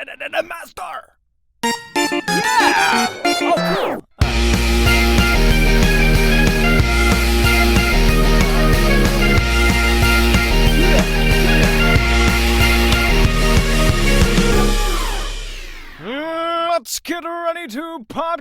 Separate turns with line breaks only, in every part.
Master! Yeah! Oh, cool. Let's get ready to podcast!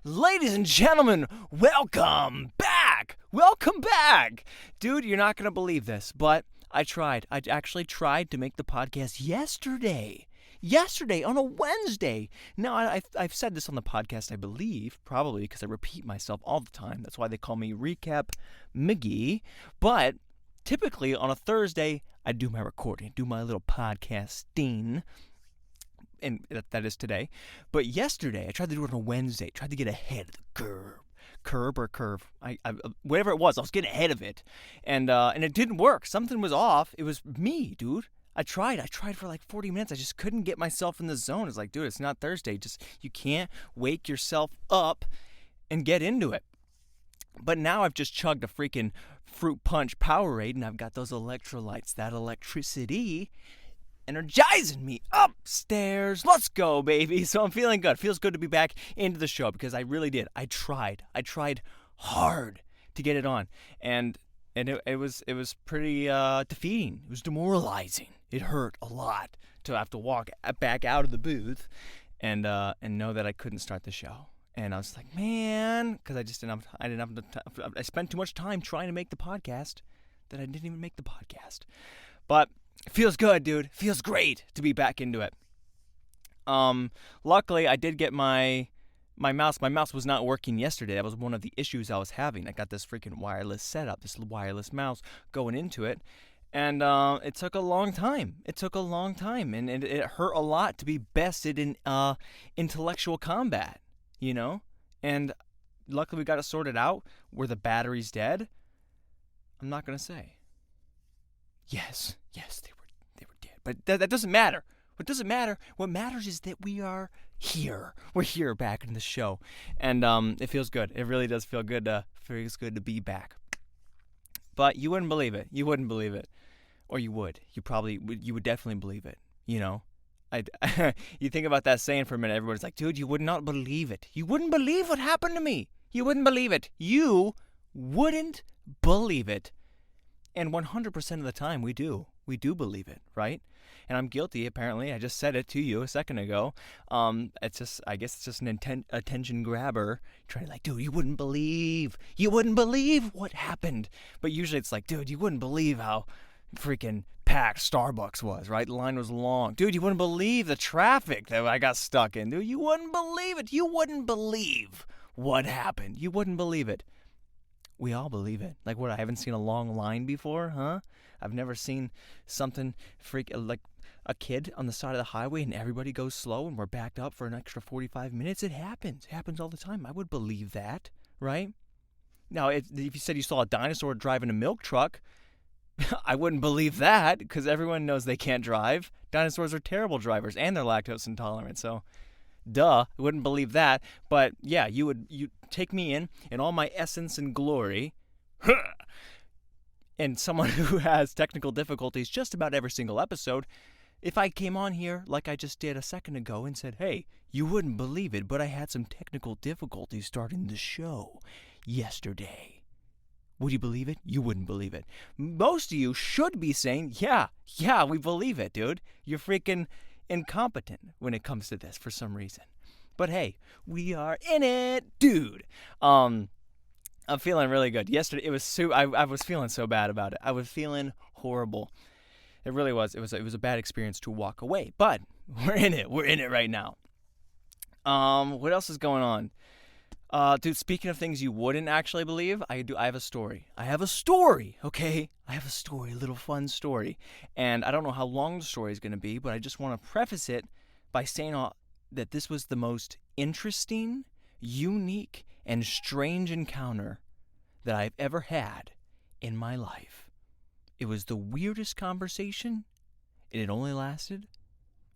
Ladies and gentlemen, welcome back! Welcome back! Dude, you're not going to believe this, but I tried. I actually tried to make the podcast yesterday. Yesterday, on a Wednesday. Now, I've said this on the podcast, I believe, probably because I repeat myself all the time. That's why they call me Recap McGee. But typically, on a Thursday, I do my recording, do my little podcasting. And that is today. But yesterday, I tried to do it on a Wednesday. Tried to get ahead of the curve. Curve. Whatever it was, I was getting ahead of it. And it didn't work. Something was off. It was me, dude. I tried for like 40 minutes. I just couldn't get myself in the zone. It's like, dude, it's not Thursday. You can't wake yourself up and get into it. But now I've just chugged a freaking fruit punch Powerade, and I've got those electrolytes, that electricity energizing me upstairs. Let's go, baby. So I'm feeling good. Feels good to be back into the show because I really did. I tried hard to get it on, and it was pretty defeating. It was demoralizing. It hurt a lot to have to walk back out of the booth and know that I couldn't start the show. And I was like, man, because I didn't have the time. I spent too much time trying to make the podcast that I didn't even make the podcast. But it feels good, dude. Feels great to be back into it. Luckily, I did get my mouse. My mouse was not working yesterday. That was one of the issues I was having. I got this freaking wireless setup, this wireless mouse going into it. And it took a long time. And it hurt a lot to be bested in intellectual combat, you know? And luckily we got it sorted out. Were the batteries dead? I'm not going to say. Yes, they were dead. But that doesn't matter. What doesn't matter, what matters is that we are here. We're here back in the show. And it feels good. It really does feel good. Feels good to be back. But you wouldn't believe it. Or you would. You would definitely believe it. You know? You think about that saying for a minute, everyone's like, dude, you would not believe it. You wouldn't believe what happened to me. You wouldn't believe it. You wouldn't believe it. And 100% of the time, we do. We do believe it, right? And I'm guilty, apparently. I just said it to you a second ago. I guess it's just an attention grabber. Trying to like, dude, you wouldn't believe what happened. But usually it's like, dude, you wouldn't believe how freaking packed Starbucks was, right? The line was long. Dude, you wouldn't believe the traffic that I got stuck in. Dude, you wouldn't believe it. You wouldn't believe what happened. You wouldn't believe it. We all believe it. Like what, I haven't seen a long line before, huh? I've never seen something like a kid on the side of the highway and everybody goes slow and we're backed up for an extra 45 minutes. It happens. It happens all the time. I would believe that, right? Now, if you said you saw a dinosaur driving a milk truck, I wouldn't believe that because everyone knows they can't drive. Dinosaurs are terrible drivers and they're lactose intolerant, so duh, I wouldn't believe that. But yeah, you take me in all my essence and glory, and someone who has technical difficulties just about every single episode. If I came on here like I just did a second ago and said, hey, you wouldn't believe it, but I had some technical difficulties starting the show yesterday. Would you believe it? You wouldn't believe it. Most of you should be saying, yeah, we believe it, dude. You're freaking incompetent when it comes to this for some reason. But hey, we are in it, dude. I'm feeling really good. Yesterday, it was I was feeling so bad about it. I was feeling horrible. It really was. It was a bad experience to walk away. But we're in it. We're in it right now. What else is going on? Dude, speaking of things you wouldn't actually believe, I have a story. Okay? I have a story, a little fun story. And I don't know how long the story is going to be, but I just want to preface it by saying that this was the most interesting, unique, and strange encounter that I've ever had in my life. It was the weirdest conversation, and it only lasted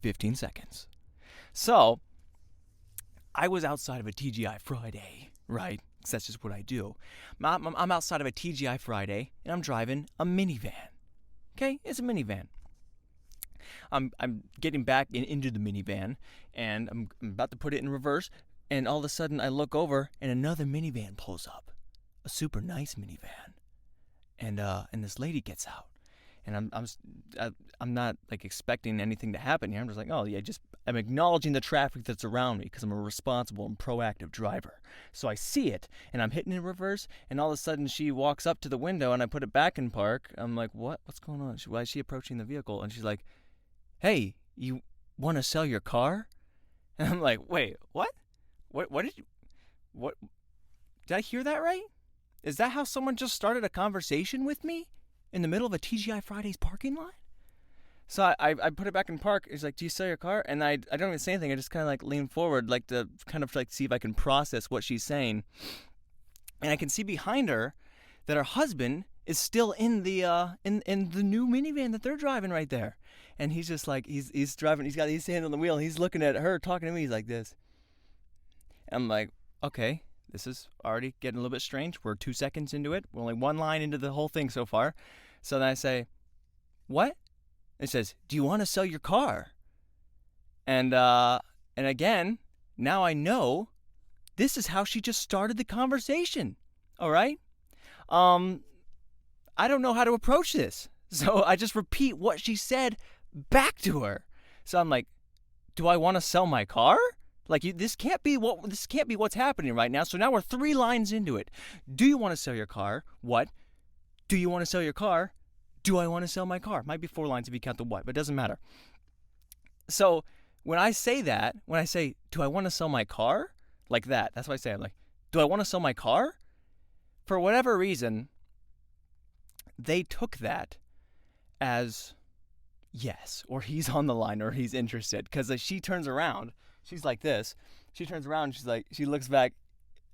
15 seconds. So, I was outside of a TGI Friday, right? Because that's just what I do. I'm outside of a TGI Friday, and I'm driving a minivan. Okay? It's a minivan. I'm getting back into the minivan, and I'm about to put it in reverse, and all of a sudden I look over, and another minivan pulls up, a super nice minivan, and this lady gets out, and I'm not like expecting anything to happen here. I'm just like, oh yeah, I'm acknowledging the traffic that's around me because I'm a responsible and proactive driver. So I see it, and I'm hitting in reverse, and all of a sudden she walks up to the window, and I put it back in park. I'm like, what's going on? Why is she approaching the vehicle? And she's like, hey, you want to sell your car? And I'm like, wait, what? What did I hear that right? Is that how someone just started a conversation with me in the middle of a TGI Fridays parking lot? So I put it back in park. He's like, do you sell your car? And I don't even say anything. I just kind of like lean forward, like to kind of like see if I can process what she's saying. And I can see behind her that her husband is still in the in the new minivan that they're driving right there. And he's just like, he's driving, he's got his hand on the wheel, he's looking at her, talking to me, he's like this. And I'm like, okay, this is already getting a little bit strange. We're 2 seconds into it. We're only one line into the whole thing so far. So then I say, what? It says, do you want to sell your car? And again, now I know this is how she just started the conversation. All right? I don't know how to approach this. So I just repeat what she said back to her. So I'm like, do I want to sell my car? Like, this can't be what's happening right now. So now we're 3 lines into it. Do you want to sell your car? What? Do you want to sell your car? Do I want to sell my car? Might be 4 lines if you count the what, but it doesn't matter. So when I say, do I want to sell my car? Like that. That's what I say. I'm like, do I want to sell my car? For whatever reason, they took that as yes, or he's on the line, or he's interested. Because she turns around. She's like this. She turns around. She looks back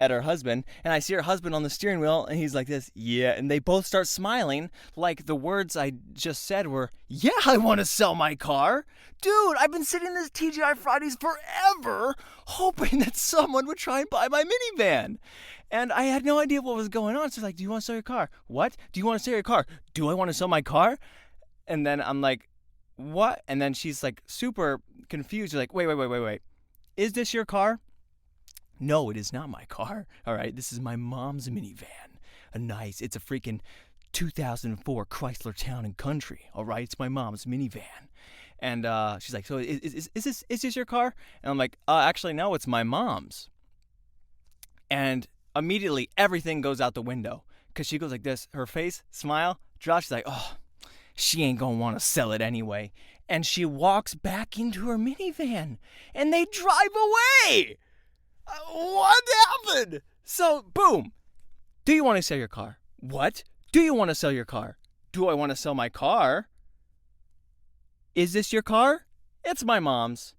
at her husband, and I see her husband on the steering wheel, and he's like this, yeah, and they both start smiling like the words I just said were, yeah, I want to sell my car. Dude, I've been sitting in this TGI Fridays forever hoping that someone would try and buy my minivan. And I had no idea what was going on. So like, do you want to sell your car? What? Do you want to sell your car? Do I want to sell my car? And then I'm like, what? And then she's like super confused. She's like, wait. Is this your car? No, it is not my car. All right, this is my mom's minivan. It's a freaking 2004 Chrysler Town & Country. All right, it's my mom's minivan. And she's like, so is this your car? And I'm like, actually, no, it's my mom's. And immediately everything goes out the window because she goes like this. Her face, smile, drops. She's like, oh, she ain't gonna want to sell it anyway. And she walks back into her minivan, and they drive away. What happened? So, boom. Do you want to sell your car? What? Do you want to sell your car? Do I want to sell my car? Is this your car? It's my mom's.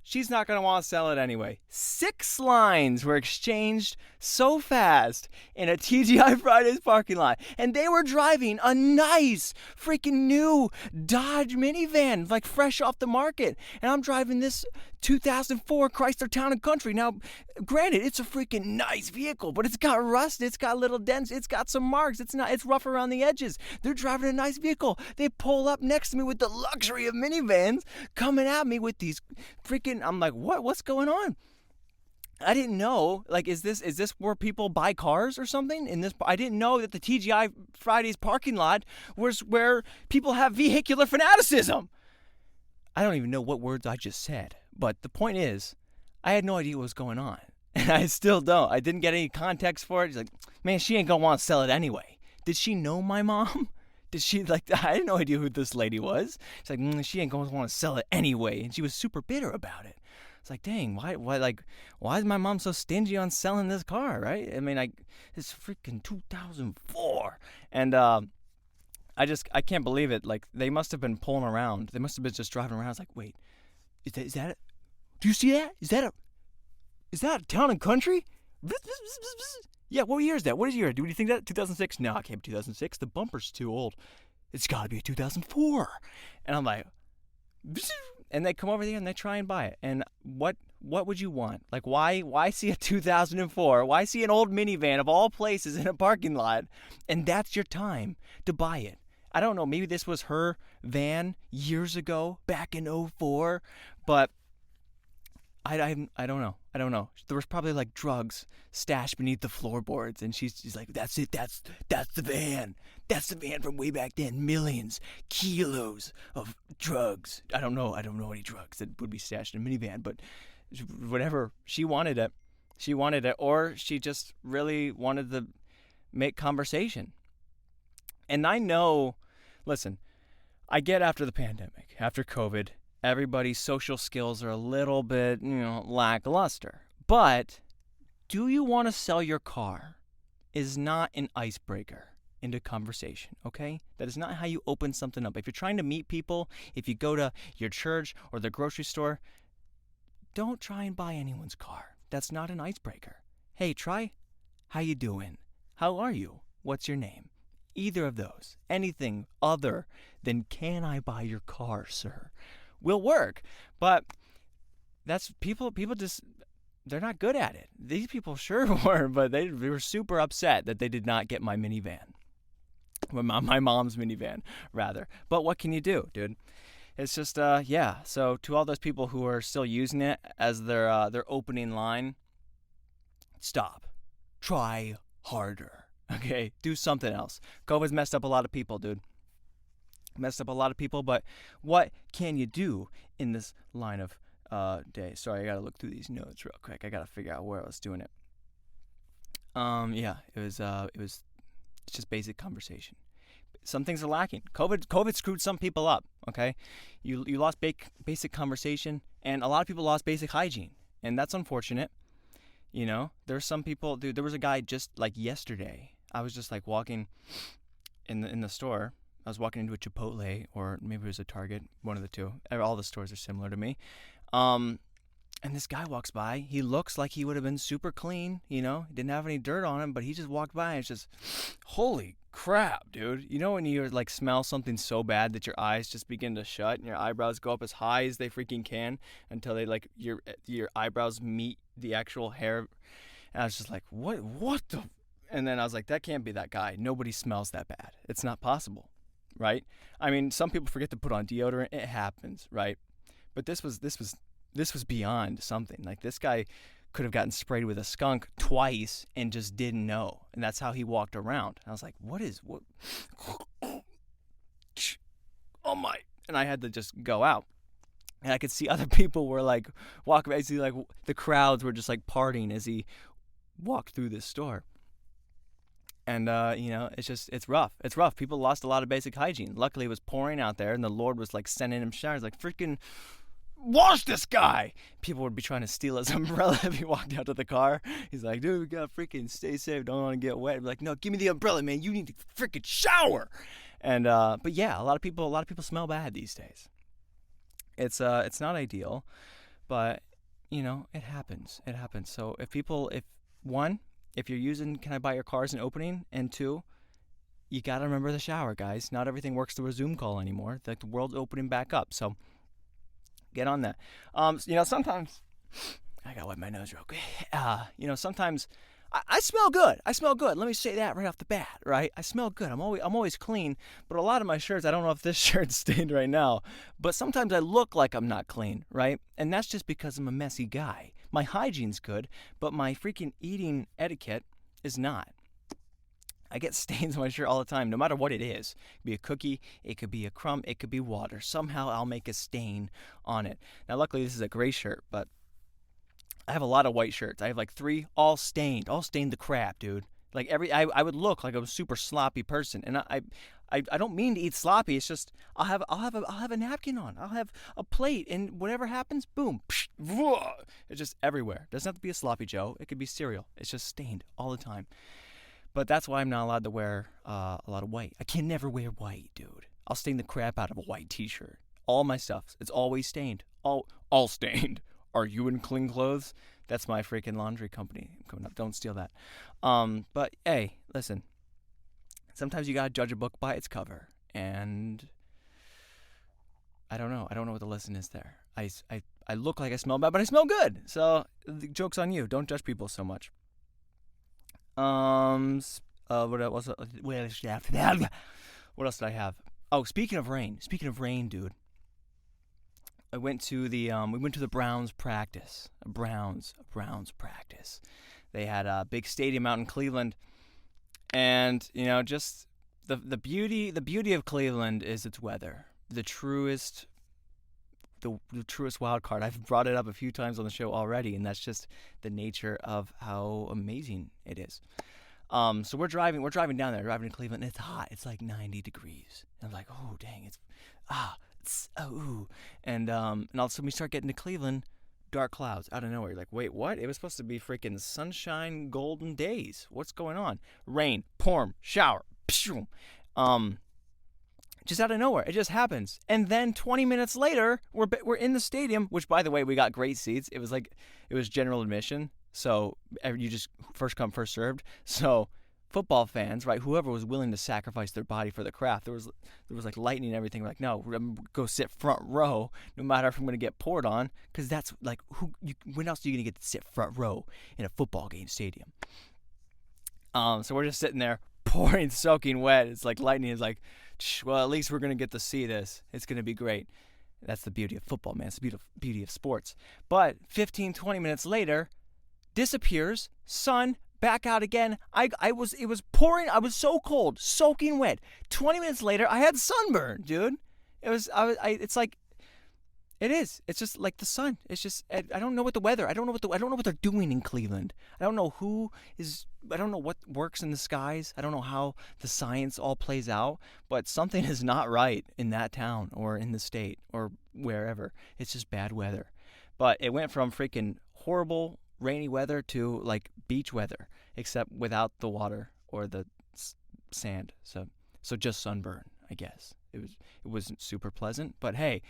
She's not going to want to sell it anyway. 6 lines were exchanged so fast in a TGI Fridays parking lot. And they were driving a nice freaking new Dodge minivan, like fresh off the market. And I'm driving this 2004 Chrysler Town & Country. Now, granted, it's a freaking nice vehicle, but it's got rust, it's got little dents, it's got some marks, it's rough around the edges. They're driving a nice vehicle. They pull up next to me with the luxury of minivans coming at me with these freaking, I'm like, what's going on? I didn't know, like, is this where people buy cars or something? I didn't know that the TGI Fridays parking lot was where people have vehicular fanaticism. I don't even know what words I just said, but the point is, I had no idea what was going on, and I still don't. I didn't get any context for it. She's like, man, she ain't gonna want to sell it anyway. Did she know my mom? Did she, like, I had no idea who this lady was. She's like, she ain't gonna want to sell it anyway, and she was super bitter about it. It's like, dang, why is my mom so stingy on selling this car, right? I mean, it's freaking 2004, and I can't believe it. Like, they must have been pulling around. They must have been just driving around. I was like, wait, is that it? Do you see that? Is that a Town & Country? Yeah, what year is that? What is year? Do you think that 2006? No, it can't be 2006. The bumper's too old. It's got to be a 2004. And I'm like, and they come over there and they try and buy it. And what would you want? Like, why see a 2004? Why see an old minivan of all places in a parking lot? And that's your time to buy it. I don't know. Maybe this was her van years ago, back in '04, but I don't know. I don't know. There was probably like drugs stashed beneath the floorboards, and she's like, "That's it. That's the van. That's the van from way back then. Millions, kilos of drugs. I don't know. I don't know any drugs that would be stashed in a minivan, but whatever. She wanted it. She wanted it, or she just really wanted to make conversation. And I know. Listen, I get after the pandemic, after COVID, everybody's social skills are a little bit, lackluster. But do you want to sell your car is not an icebreaker into conversation, okay? That is not how you open something up. If you're trying to meet people, if you go to your church or the grocery store, don't try and buy anyone's car. That's not an icebreaker. Hey, try, how you doing? How are you? What's your name? Either of those, anything other than can I buy your car, sir, will work. But that's people just, they're not good at it. These people sure were, but they were super upset that they did not get my minivan. My mom's minivan, rather. But what can you do, dude? It's just, yeah. So to all those people who are still using it as their opening line, stop. Try harder. Okay? Do something else. COVID's messed up a lot of people, dude. Messed up a lot of people, but what can you do in this line of day? Sorry, I gotta look through these notes real quick. I gotta figure out where I was doing it. Yeah, it was it's just basic conversation. Some things are lacking. COVID screwed some people up. Okay, you lost basic conversation, and a lot of people lost basic hygiene, and that's unfortunate. There's some people. Dude, there was a guy just like yesterday. I was just like walking in the store. I was walking into a Chipotle, or maybe it was a Target, one of the two. All the stores are similar to me. And this guy walks by. He looks like he would have been super clean, He didn't have any dirt on him, but he just walked by and it's just, holy crap, dude. When you like smell something so bad that your eyes just begin to shut and your eyebrows go up as high as they freaking can until they like your eyebrows meet the actual hair. And I was just like, what the? And then I was like, that can't be that guy. Nobody smells that bad. It's not possible. Right? I mean, some people forget to put on deodorant. It happens, right? But this was beyond something. Like, this guy could have gotten sprayed with a skunk twice and just didn't know. And that's how he walked around. And I was like, what? Oh my. And I had to just go out. And I could see other people were like walking, basically like the crowds were just like partying as he walked through this store. And, it's rough. It's rough. People lost a lot of basic hygiene. Luckily, it was pouring out there, and the Lord was, like, sending him showers. Like, freaking wash this guy! People would be trying to steal his umbrella if he walked out to the car. He's like, dude, we gotta freaking stay safe. Don't want to get wet. I'd be like, no, give me the umbrella, man. You need to freaking shower! And, but yeah, a lot of people smell bad these days. It's not ideal, but, it happens. It happens. So if you're using Can I Buy Your Car as an opening, and two, you got to remember the shower, guys. Not everything works through a Zoom call anymore. Like, the world's opening back up, so get on that. Sometimes I got to wipe my nose real quick. Sometimes I smell good. I smell good. Let me say that right off the bat, right? I smell good. I'm always clean, but a lot of my shirts, I don't know if this shirt's stained right now, but sometimes I look like I'm not clean, right? And that's just because I'm a messy guy. My hygiene's good, but my freaking eating etiquette is not. I get stains on my shirt all the time, no matter what it is. It could be a cookie, it could be a crumb, it could be water. Somehow I'll make a stain on it. Now, luckily, this is a gray shirt, but I have a lot of white shirts. I have like 3, all stained the crap, dude. Like I would look like a super sloppy person, and I don't mean to eat sloppy. It's just I'll have a napkin on. I'll have a plate, and whatever happens, boom, psh, it's just everywhere. It doesn't have to be a sloppy Joe. It could be cereal. It's just stained all the time. But that's why I'm not allowed to wear a lot of white. I can never wear white, dude. I'll stain the crap out of a white T-shirt. All my stuff, it's always stained. All stained. Are you in clean clothes? That's my freaking laundry company coming up. Don't steal that. But hey, listen. Sometimes you gotta judge a book by its cover, and I don't know. I don't know what the lesson is there. I look like I smell bad, but I smell good. So the joke's on you. Don't judge people so much. What else did I have? Oh, speaking of rain, dude. I went to the we went to the Browns practice. A Browns practice. They had a big stadium out in Cleveland, and just the beauty of Cleveland is its weather. The truest wild card. I've brought it up a few times on the show already, and that's just the nature of how amazing it is. So we're driving down there, driving to Cleveland, and it's hot. It's like 90 degrees. And I'm like, oh dang, and all of a sudden we start getting to Cleveland, dark clouds out of nowhere. You're like, wait, what? It was supposed to be freaking sunshine, golden days. What's going on? Rain, storm, shower, pshoo. Just out of nowhere, it just happens. And then 20 minutes later, we're in the stadium. Which, by the way, we got great seats. It was general admission, so you just first come, first served. So football fans, right? Whoever was willing to sacrifice their body for the craft, there was like lightning and everything. We're like, no, I'm gonna go sit front row, no matter if I'm gonna get poured on, because that's like when else are you gonna get to sit front row in a football game stadium? So we're just sitting there, pouring, soaking wet. It's like lightning is like, well, at least we're gonna get to see this. It's gonna be great. That's the beauty of football, man. It's the beauty of sports. But 15, 20 minutes later, disappears, sun, back out again. It was pouring. I was so cold, soaking wet. 20 minutes later, I had sunburn, dude. It's like, it is. It's just like the sun. It's just, I don't know what the weather. I don't know what they're doing in Cleveland. I don't know what works in the skies. I don't know how the science all plays out, but something is not right in that town or in the state or wherever. It's just bad weather. But it went from freaking horrible rainy weather to like beach weather, except without the water or the sand. So just sunburn, I guess. It wasn't super pleasant, but hey,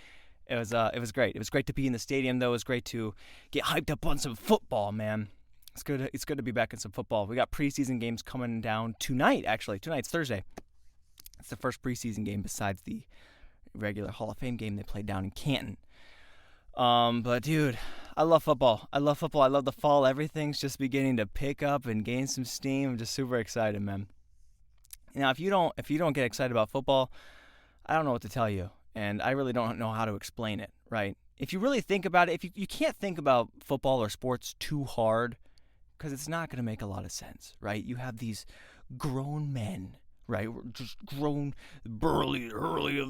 it was great. It was great to be in the stadium, though. It was great to get hyped up on some football, man. It's good to be back in some football. We got preseason games coming down tonight. Actually, tonight's Thursday. It's the first preseason game besides the regular Hall of Fame game they played down in Canton. But dude, I love football. I love the fall. Everything's just beginning to pick up and gain some steam. I'm just super excited, man. Now, if you don't get excited about football, I don't know what to tell you, and I really don't know how to explain it, right? If you really think about it, if you can't think about football or sports too hard, because it's not going to make a lot of sense, right? You have these grown men, right? Just grown, burly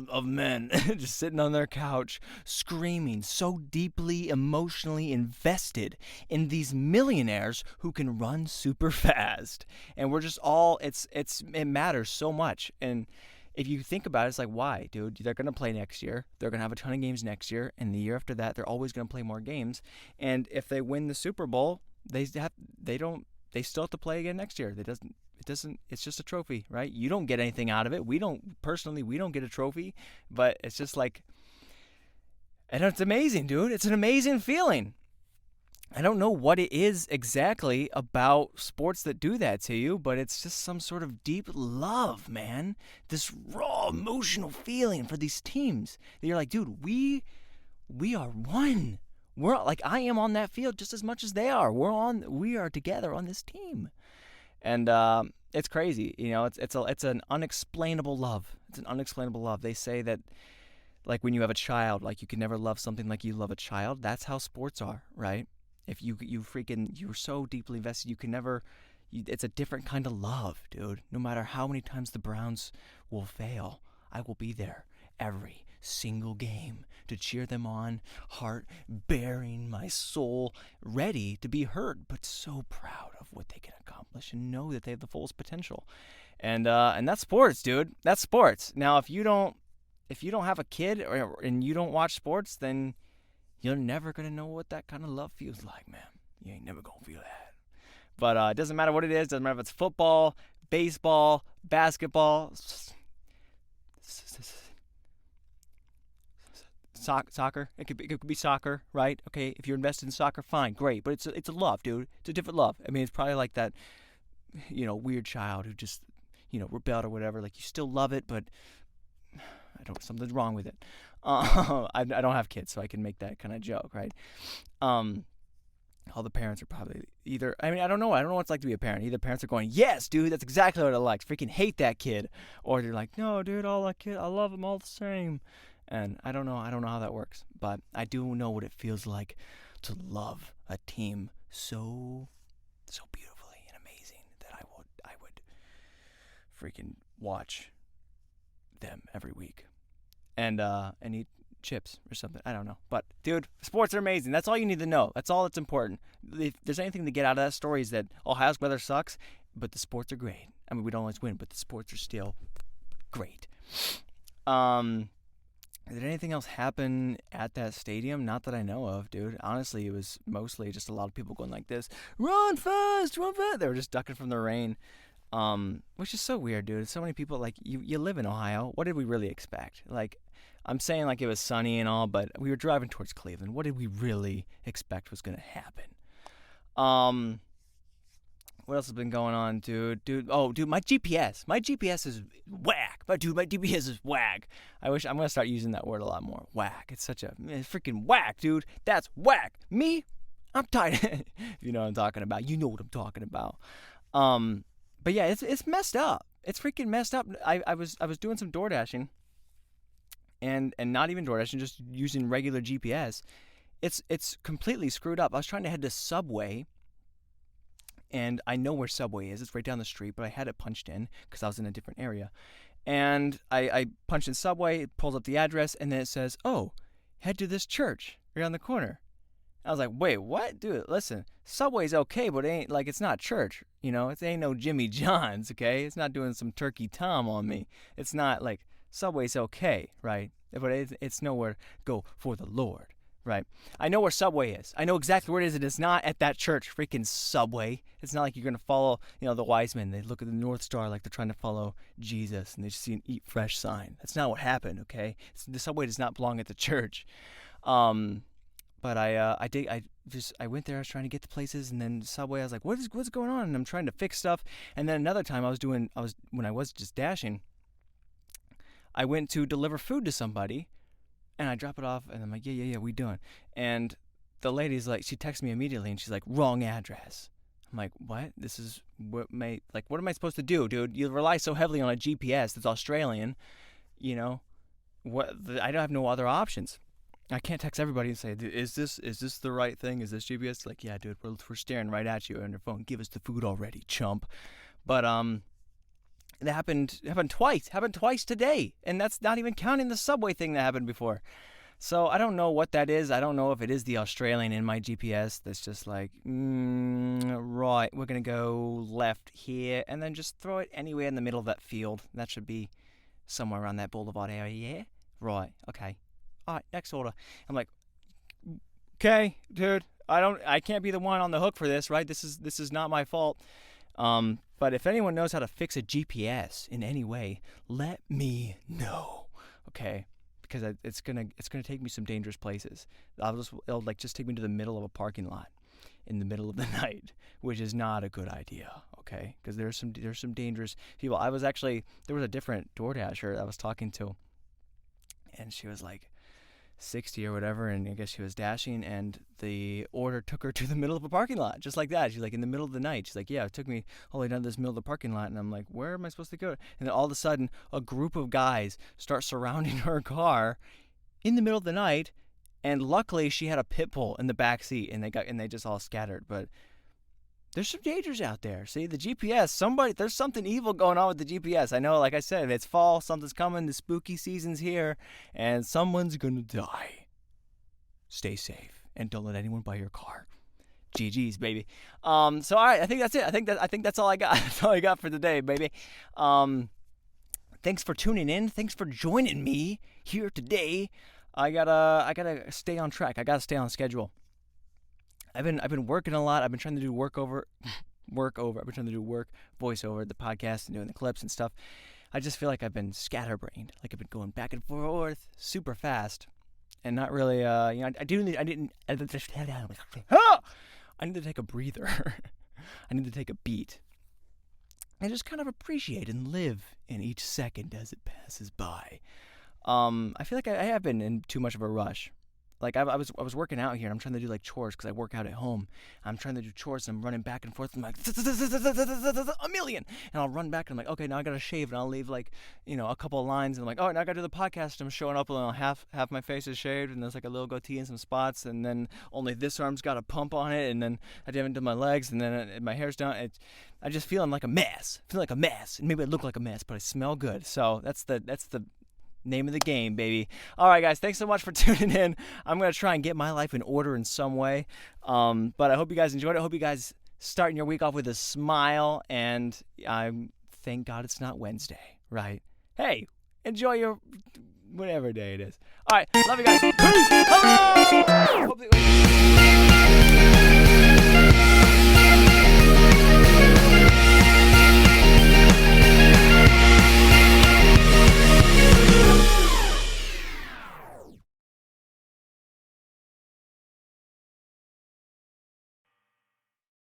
of men, just sitting on their couch, screaming, so deeply emotionally invested in these millionaires who can run super fast. And we're just all, it matters so much. And if you think about it, it's like, why, dude? They're going to play next year. They're going to have a ton of games next year. And the year after that, they're always going to play more games. And if they win the Super Bowl, they still have to play again next year. It's just a trophy, right? You don't get anything out of it. We don't get a trophy, but it's just like, and it's amazing, dude. It's an amazing feeling. I don't know what it is exactly about sports that do that to you, but it's just some sort of deep love, man. This raw emotional feeling for these teams that you're like, dude, we are one. We're like, I am on that field just as much as they are. We are together on this team. And it's crazy, it's an unexplainable love. It's an unexplainable love. They say that, like, when you have a child, like, you can never love something like you love a child. That's how sports are, right? If you're so deeply invested, you can never, it's a different kind of love, dude. No matter how many times the Browns will fail, I will be there every single game to cheer them on, heart bearing, my soul ready to be hurt, but so proud of what they can accomplish and know that they have the fullest potential. And that's sports, dude. That's sports. Now, if you don't have a kid and you don't watch sports, then you're never gonna know what that kind of love feels like, man. You ain't never gonna feel that. But it doesn't matter what it is. Doesn't matter if it's football, baseball, basketball, soccer. It could be soccer, right? Okay, if you're invested in soccer, fine, great. But it's a love, dude. It's a different love. I mean, it's probably like that, weird child who just, rebelled or whatever. Like, you still love it, but something's wrong with it. I don't have kids, so I can make that kind of joke, right? all the parents are probably either, I mean, I don't know what it's like to be a parent. Either parents are going, yes, dude, that's exactly what I like. Freaking hate that kid. Or they're like, no, dude, I love them all the same. And I don't know how that works. But I do know what it feels like to love a team so beautifully and amazing that I would freaking watch them every week and eat chips or something. I don't know. But dude, sports are amazing. That's all you need to know. That's all that's important. If there's anything to get out of that story is that Ohio's weather sucks, but the sports are great. I mean, we don't always win, but the sports are still great. Did anything else happen at that stadium? Not that I know of, dude. Honestly, it was mostly just a lot of people going like this, run fast, run fast. They were just ducking from the rain, which is so weird, dude. So many people, like, you live in Ohio. What did we really expect? Like, I'm saying like it was sunny and all, but we were driving towards Cleveland. What did we really expect was going to happen? What else has been going on, dude? Dude, my GPS. My GPS is whack. My GPS is whack. I'm going to start using that word a lot more. Whack. It's freaking whack, dude. That's whack. Me? I'm tired. If you know what I'm talking about. You know what I'm talking about. But yeah, it's messed up. It's freaking messed up. I was doing some door dashing. And not even door dashing, just using regular GPS. It's completely screwed up. I was trying to head to Subway. And I know where Subway is. It's right down the street, but I had it punched in because I was in a different area. And I punched in Subway, it pulls up the address, and then it says, oh, head to this church right on the corner. I was like, wait, what? Dude, listen, Subway's okay, but it ain't, like, it's not church, you know? It ain't no Jimmy John's, okay? It's not doing some turkey tom on me. It's not, like, Subway's okay, right? But it's nowhere to go for the Lord. Right. I know where Subway is. I know exactly where it is. And it's not at that church, freaking Subway. It's not like you're going to follow, the wise men. They look at the North Star like they're trying to follow Jesus and they just see an Eat Fresh sign. That's not what happened, okay? The Subway does not belong at the church. But I went there. I was trying to get to places, and then Subway, I was like, what's going on? And I'm trying to fix stuff. And then another time when I was just dashing, I went to deliver food to somebody. And I drop it off, and I'm like, yeah, we doing? And the lady's like, she texts me immediately, and she's like, wrong address. I'm like, what? This is what am I supposed to do, dude? You rely so heavily on a GPS that's Australian, I don't have no other options. I can't text everybody and say, is this the right thing? Is this GPS? Like, yeah, dude, we're staring right at you on your phone. Give us the food already, chump. But it happened twice. Happened twice today, and that's not even counting the Subway thing that happened before. So I don't know what that is. I don't know if it is the Australian in my GPS that's just like, right, we're gonna go left here, and then just throw it anywhere in the middle of that field. That should be somewhere around that boulevard area. Yeah, right, okay. All right, next order. I'm like, okay, dude, I can't be the one on the hook for this, right? This is not my fault. But if anyone knows how to fix a GPS in any way, let me know, okay? Because it's gonna take me some dangerous places. It'll just take me to the middle of a parking lot in the middle of the night, which is not a good idea, okay? Because there's some dangerous people. There was a different DoorDasher I was talking to, and she was like 60 or whatever, and I guess she was dashing, and the order took her to the middle of a parking lot, just like that. She's like, in the middle of the night. She's like, yeah, it took me all the way down to this middle of the parking lot, and I'm like, where am I supposed to go? And then all of a sudden, a group of guys start surrounding her car in the middle of the night, and luckily she had a pit bull in the back seat, and they just all scattered. But there's some dangers out there. See, the GPS, there's something evil going on with the GPS. I know, like I said, it's fall, something's coming, the spooky season's here, and someone's gonna die. Stay safe, and don't let anyone buy your car. GG's, baby. So all right, I think that's it. I think that's all I got. That's all I got for today, baby. Thanks for tuning in. Thanks for joining me here today. I gotta stay on track. I gotta stay on schedule. I've been working a lot. I've been trying to do work voiceover, the podcast, and doing the clips and stuff. I just feel like I've been scatterbrained. Like I've been going back and forth super fast, and not really. I need to take a breather. I need to take a beat, and just kind of appreciate and live in each second as it passes by. I feel like I have been in too much of a rush. Like I was working out here, and I'm trying to do like chores because I work out at home. I'm trying to do chores, and I'm running back and forth. I'm like a million, and I'll run back, and I'm like, okay, now I gotta shave, and I'll leave like a couple of lines, and I'm like, oh, now I gotta do the podcast. I'm showing up, and half my face is shaved, and there's like a little goatee and some spots, and then only this arm's got a pump on it, and then I haven't done my legs, and then my hair's done. I just feel I'm like a mess. I feel like a mess, and maybe I look like a mess, but I smell good. So that's the name of the game, baby. All right, guys, thanks so much for tuning in. I'm going to try and get my life in order in some way. But I hope you guys enjoyed it. I hope you guys starting your week off with a smile. And thank God it's not Wednesday, right? Hey, enjoy your whatever day it is. All right, love you guys. Peace. Hello!